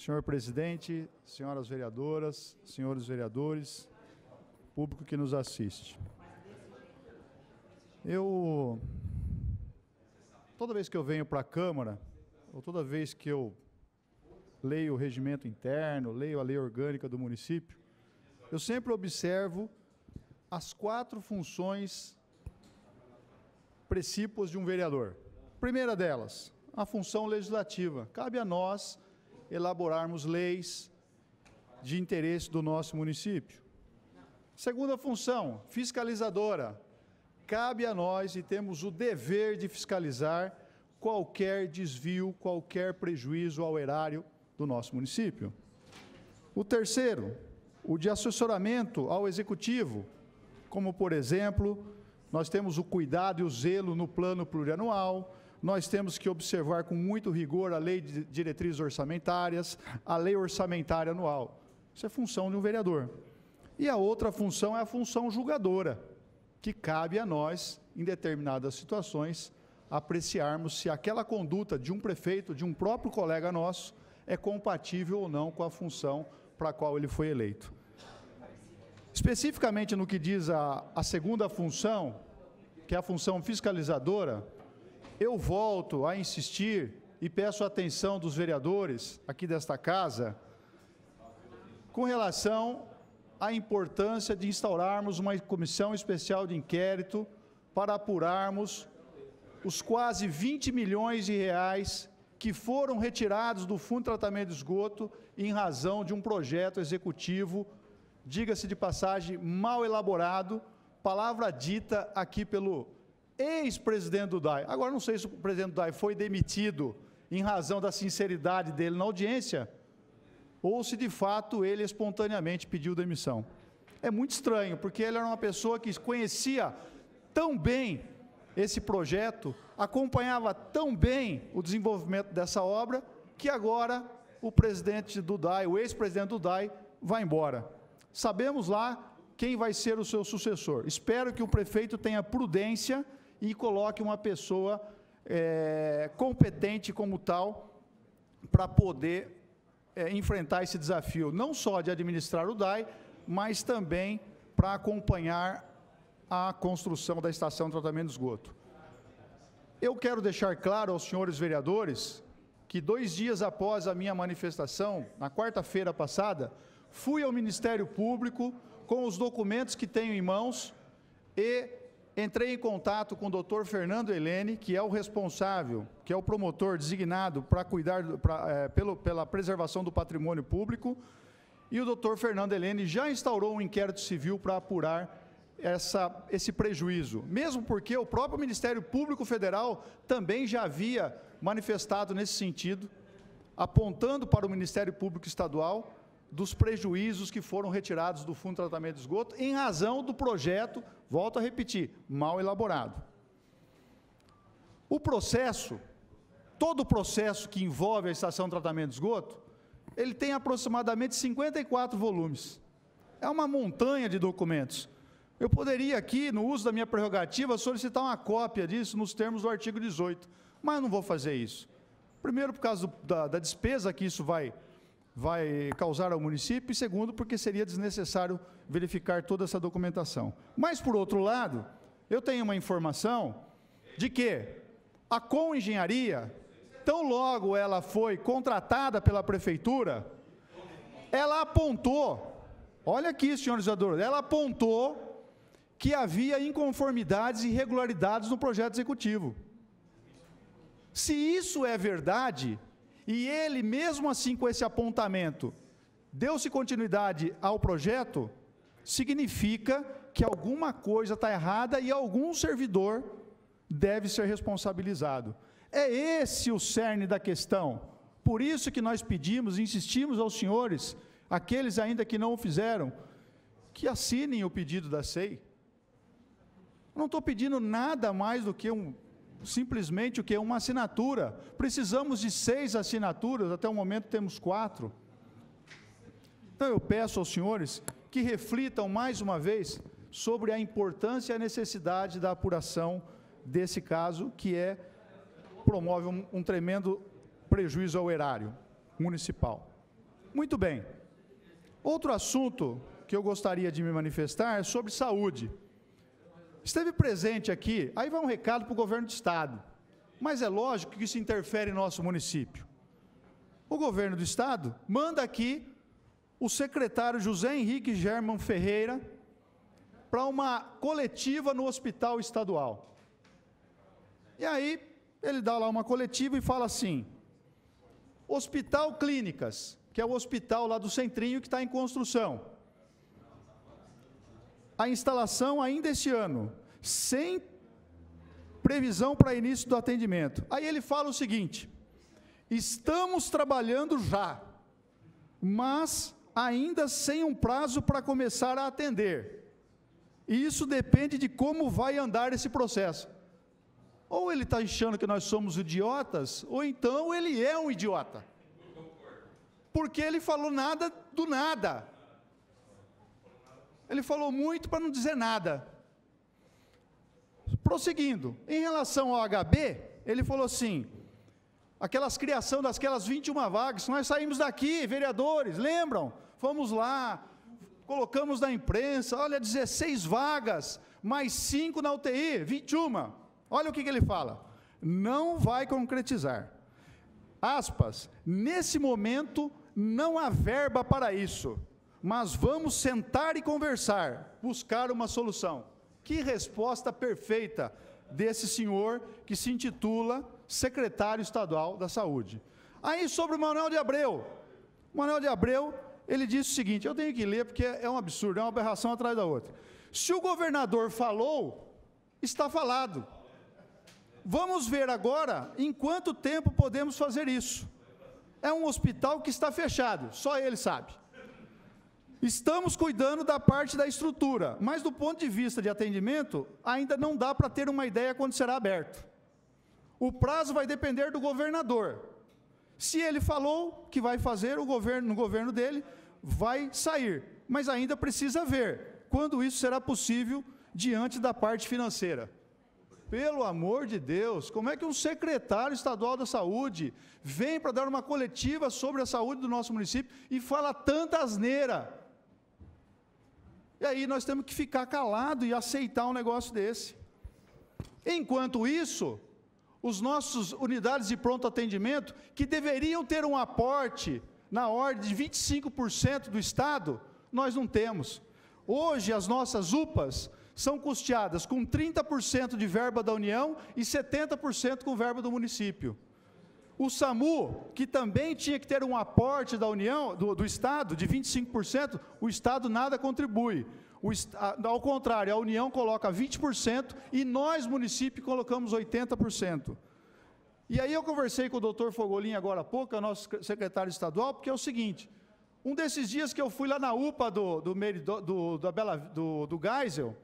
Senhor presidente, senhoras vereadoras, senhores vereadores, público que nos assiste. Toda vez que eu venho para a Câmara, ou toda vez que eu leio o regimento interno, leio a lei orgânica do município, eu sempre observo as 4 funções precípuas de um vereador. Primeira delas, a função legislativa. Cabe a nós elaborarmos leis de interesse do nosso município. Segunda função, fiscalizadora. Cabe a nós e temos o dever de fiscalizar qualquer desvio, qualquer prejuízo ao erário do nosso município. O terceiro, o de assessoramento ao executivo, como, por exemplo, nós temos o cuidado e o zelo no plano plurianual, nós temos que observar com muito rigor a lei de diretrizes orçamentárias, a lei orçamentária anual. Isso é função de um vereador. E a outra função é a função julgadora, que cabe a nós, em determinadas situações, apreciarmos se aquela conduta de um prefeito, de um próprio colega nosso, é compatível ou não com a função para a qual ele foi eleito. Especificamente no que diz a segunda função, que é a função fiscalizadora, eu volto a insistir e peço a atenção dos vereadores aqui desta casa com relação à importância de instaurarmos uma comissão especial de inquérito para apurarmos os quase 20 milhões de reais que foram retirados do Fundo de Tratamento de Esgoto em razão de um projeto executivo, diga-se de passagem, mal elaborado, palavra dita aqui pelo ex-presidente do DAI. Agora, não sei se o presidente do DAI foi demitido em razão da sinceridade dele na audiência, ou se de fato ele espontaneamente pediu demissão. É muito estranho, porque ele era uma pessoa que conhecia tão bem esse projeto, acompanhava tão bem o desenvolvimento dessa obra, que agora o presidente do DAI, o ex-presidente do DAI, vai embora. Sabemos lá quem vai ser o seu sucessor. Espero que o prefeito tenha prudência e coloque uma pessoa competente como tal para poder enfrentar esse desafio, não só de administrar o DAI, mas também para acompanhar a construção da estação de tratamento de esgoto. Eu quero deixar claro aos senhores vereadores que 2 dias após a minha manifestação, na quarta-feira passada, fui ao Ministério Público com os documentos que tenho em mãos e entrei em contato com o Dr. Fernando Helene, que é o responsável, que é o promotor designado para cuidar pela preservação do patrimônio público, e o Dr. Fernando Helene já instaurou um inquérito civil para apurar esse prejuízo, mesmo porque o próprio Ministério Público Federal também já havia manifestado nesse sentido, apontando para o Ministério Público Estadual dos prejuízos que foram retirados do Fundo de Tratamento de Esgoto em razão do projeto, volto a repetir, mal elaborado. O processo, todo o processo que envolve a estação de tratamento de esgoto, ele tem aproximadamente 54 volumes. É uma montanha de documentos. Eu poderia aqui, no uso da minha prerrogativa, solicitar uma cópia disso nos termos do artigo 18, mas não vou fazer isso. Primeiro, por causa da despesa que isso vai causar ao município, e segundo, porque seria desnecessário verificar toda essa documentação. Mas, por outro lado, eu tenho uma informação de que a Com Engenharia, tão logo ela foi contratada pela Prefeitura, ela apontou, olha aqui, senhores vereadores, ela apontou que havia inconformidades e irregularidades no projeto executivo. Se isso é verdade, e ele, mesmo assim, com esse apontamento, deu-se continuidade ao projeto, significa que alguma coisa está errada e algum servidor deve ser responsabilizado. É esse o cerne da questão. Por isso que nós pedimos, insistimos aos senhores, aqueles ainda que não o fizeram, que assinem o pedido da SEI. Não estou pedindo nada mais do que simplesmente o que? Uma assinatura. Precisamos de 6 assinaturas, até o momento temos 4. Então eu peço aos senhores que reflitam mais uma vez sobre a importância e a necessidade da apuração desse caso, que promove um tremendo prejuízo ao erário municipal. Muito bem. Outro assunto que eu gostaria de me manifestar é sobre saúde. Esteve presente aqui, aí vai um recado para o governo do Estado, mas é lógico que isso interfere em nosso município. O governo do Estado manda aqui o secretário José Henrique German Ferreira para uma coletiva no hospital estadual. E aí, ele dá lá uma coletiva e fala assim: Hospital Clínicas, que é o hospital lá do Centrinho que está em construção. A instalação ainda este ano, sem previsão para início do atendimento. Aí ele fala o seguinte: estamos trabalhando já, mas ainda sem um prazo para começar a atender. E isso depende de como vai andar esse processo. Ou ele está achando que nós somos idiotas, ou então ele é um idiota. Porque ele falou nada do nada. Ele falou muito para não dizer nada. Prosseguindo, em relação ao HB, ele falou assim: aquelas criação daquelas 21 vagas, nós saímos daqui, vereadores, lembram? Fomos lá, colocamos na imprensa, olha, 16 vagas, mais 5 na UTI, 21. Olha o que ele fala: não vai concretizar. Aspas, nesse momento não há verba para isso, mas vamos sentar e conversar, buscar uma solução. Que resposta perfeita desse senhor que se intitula secretário estadual da Saúde. Aí sobre o Manuel de Abreu. O Manuel de Abreu, ele disse o seguinte, eu tenho que ler porque é um absurdo, é uma aberração atrás da outra. Se o governador falou, está falado. Vamos ver agora em quanto tempo podemos fazer isso. É um hospital que está fechado, só ele sabe. Estamos cuidando da parte da estrutura, mas do ponto de vista de atendimento, ainda não dá para ter uma ideia quando será aberto. O prazo vai depender do governador. Se ele falou que vai fazer, no governo dele, vai sair, mas ainda precisa ver quando isso será possível diante da parte financeira. Pelo amor de Deus, como é que um secretário estadual da saúde vem para dar uma coletiva sobre a saúde do nosso município e fala tanta asneira? E aí nós temos que ficar calado e aceitar um negócio desse. Enquanto isso, os nossos unidades de pronto atendimento, que deveriam ter um aporte na ordem de 25% do Estado, nós não temos. Hoje as nossas UPAs são custeadas com 30% de verba da União e 70% com verba do município. O SAMU, que também tinha que ter um aporte da União, do Estado, de 25%, o Estado nada contribui. Ao contrário, a União coloca 20% e nós, município, colocamos 80%. E aí eu conversei com o doutor Fogolin agora há pouco, é o nosso secretário estadual, porque é o seguinte, um desses dias que eu fui lá na UPA do Geisel,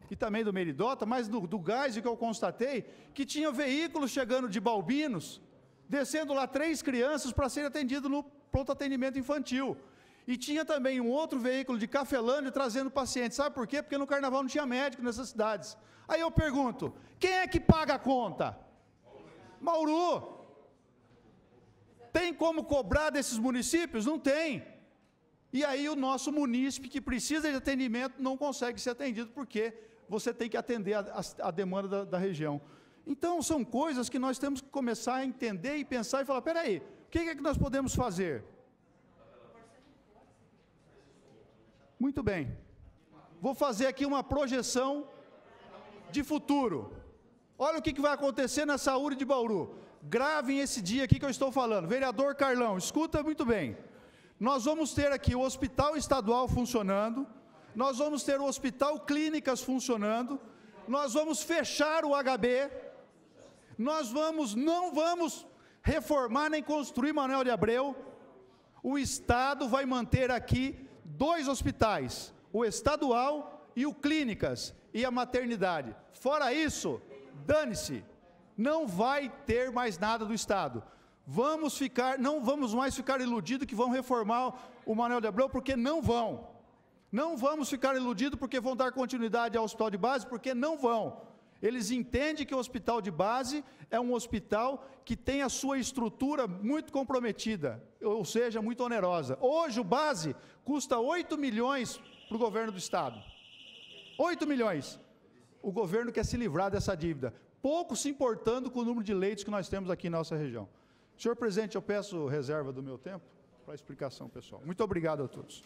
e também do Meridota, mas do Geisel que eu constatei, que tinha veículos chegando de Balbinos, descendo lá 3 crianças para serem atendidas no pronto atendimento infantil. E tinha também um outro veículo de Cafelândia trazendo pacientes. Sabe por quê? Porque no carnaval não tinha médico nessas cidades. Aí eu pergunto, quem é que paga a conta? Bauru. Tem como cobrar desses municípios? Não tem. E aí o nosso munícipe que precisa de atendimento não consegue ser atendido porque você tem que atender a demanda da região. Então são coisas que nós temos que começar a entender e pensar e falar, peraí, o que é que nós podemos fazer? Muito bem, vou fazer aqui uma projeção de futuro. Olha o que vai acontecer na saúde de Bauru. Gravem esse dia aqui que eu estou falando. Vereador Carlão, escuta muito bem. Nós vamos ter aqui o hospital estadual funcionando, nós vamos ter o hospital Clínicas funcionando, nós vamos fechar o HB, nós não vamos reformar nem construir Manuel de Abreu. O Estado vai manter aqui 2 hospitais, o estadual e o Clínicas e a maternidade. Fora isso, dane-se, não vai ter mais nada do Estado. Não vamos mais ficar iludidos que vão reformar o Manuel de Abreu, porque não vão. Não vamos ficar iludidos porque vão dar continuidade ao hospital de base, porque não vão. Eles entendem que o hospital de base é um hospital que tem a sua estrutura muito comprometida, ou seja, muito onerosa. Hoje o base custa 8 milhões para o governo do estado. 8 milhões. O governo quer se livrar dessa dívida, pouco se importando com o número de leitos que nós temos aqui na nossa região. Senhor presidente, eu peço reserva do meu tempo para a explicação pessoal. Muito obrigado a todos.